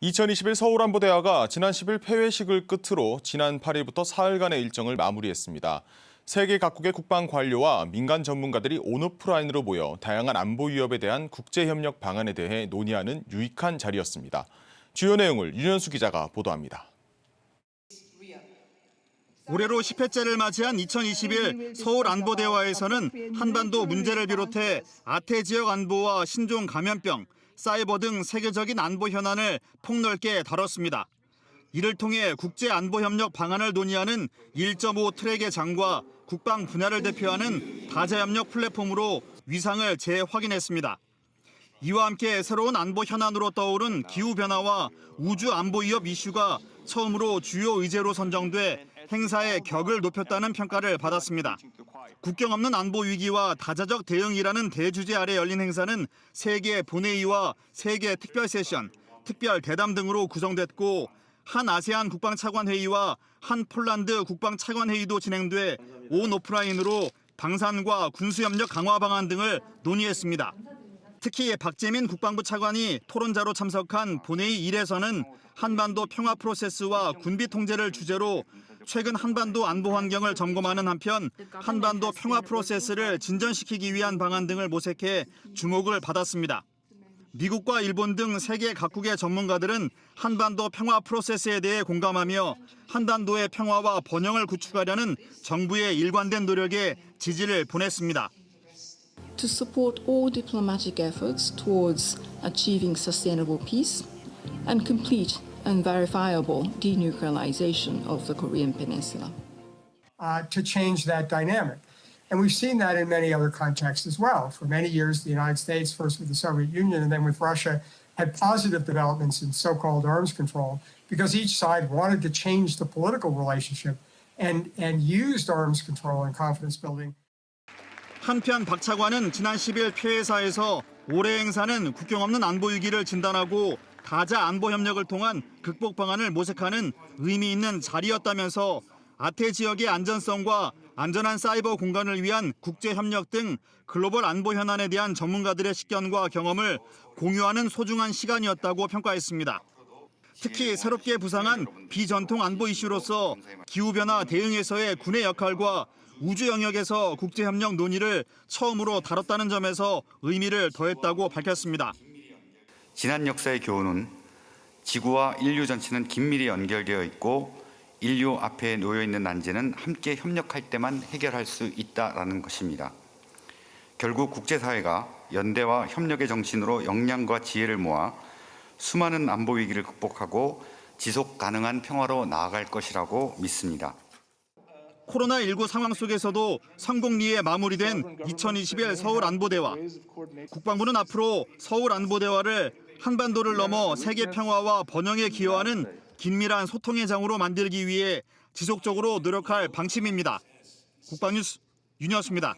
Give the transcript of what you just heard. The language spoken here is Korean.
2021 서울안보대화가 지난 10일 폐회식을 끝으로 지난 8일부터 사흘간의 일정을 마무리했습니다. 세계 각국의 국방 관료와 민간 전문가들이 온오프라인으로 모여 다양한 안보 위협에 대한 국제협력 방안에 대해 논의하는 유익한 자리였습니다. 주요 내용을 윤현수 기자가 보도합니다. 올해로 10회째를 맞이한 2021 서울안보대화에서는 한반도 문제를 비롯해 아태 지역 안보와 신종 감염병, 사이버 등 세계적인 안보 현안을 폭넓게 다뤘습니다. 이를 통해 국제안보협력 방안을 논의하는 1.5 트랙의 장과 국방 분야를 대표하는 다자협력 플랫폼으로 위상을 재확인했습니다. 이와 함께 새로운 안보 현안으로 떠오른 기후변화와 우주 안보 위협 이슈가 처음으로 주요 의제로 선정돼 행사의 격을 높였다는 평가를 받았습니다. 국경 없는 안보 위기와 다자적 대응이라는 대주제 아래 열린 행사는 3개 본회의와 3개 특별 세션, 특별 대담 등으로 구성됐고 한 아세안 국방차관회의와 한 폴란드 국방차관회의도 진행돼 온 오프라인으로 방산과 군수협력 강화 방안 등을 논의했습니다. 특히 박재민 국방부 차관이 토론자로 참석한 본회의 1에서는 한반도 평화 프로세스와 군비 통제를 주제로 최근 한반도 안보 환경을 점검하는 한편 한반도 평화 프로세스를 진전시키기 위한 방안 등을 모색해 주목을 받았습니다. 미국과 일본 등 세계 각국의 전문가들은 한반도 평화 프로세스에 대해 공감하며 한반도의 평화와 번영을 구축하려는 정부의 일관된 노력에 지지를 보냈습니다. To support all diplomatic efforts towards achieving sustainable peace and complete and verifiable denuclearization of the Korean Peninsula. To change that dynamic. And we've seen that in many other contexts as well. For many years, the United States, first with the Soviet Union and then with Russia, had positive developments in so-called arms control because each side wanted to change the political relationship and used arms control and confidence building. 한편 박 차관은 지난 10일 폐회사에서 올해 행사는 국경 없는 안보 위기를 진단하고 다자 안보 협력을 통한 극복 방안을 모색하는 의미 있는 자리였다면서 아태 지역의 안전성과 안전한 사이버 공간을 위한 국제 협력 등 글로벌 안보 현안에 대한 전문가들의 식견과 경험을 공유하는 소중한 시간이었다고 평가했습니다. 특히 새롭게 부상한 비전통 안보 이슈로서 기후변화 대응에서의 군의 역할과 우주 영역에서 국제협력 논의를 처음으로 다뤘다는 점에서 의미를 더했다고 밝혔습니다. 지난 역사의 교훈은 지구와 인류 전체는 긴밀히 연결되어 있고 인류 앞에 놓여 있는 난제는 함께 협력할 때만 해결할 수 있다라는 것입니다. 결국 국제사회가 연대와 협력의 정신으로 역량과 지혜를 모아 수많은 안보 위기를 극복하고 지속 가능한 평화로 나아갈 것이라고 믿습니다. 코로나19 상황 속에서도 성공리에 마무리된 2021 서울안보대화. 국방부는 앞으로 서울안보대화를 한반도를 넘어 세계 평화와 번영에 기여하는 긴밀한 소통의 장으로 만들기 위해 지속적으로 노력할 방침입니다. 국방뉴스 윤현수입니다.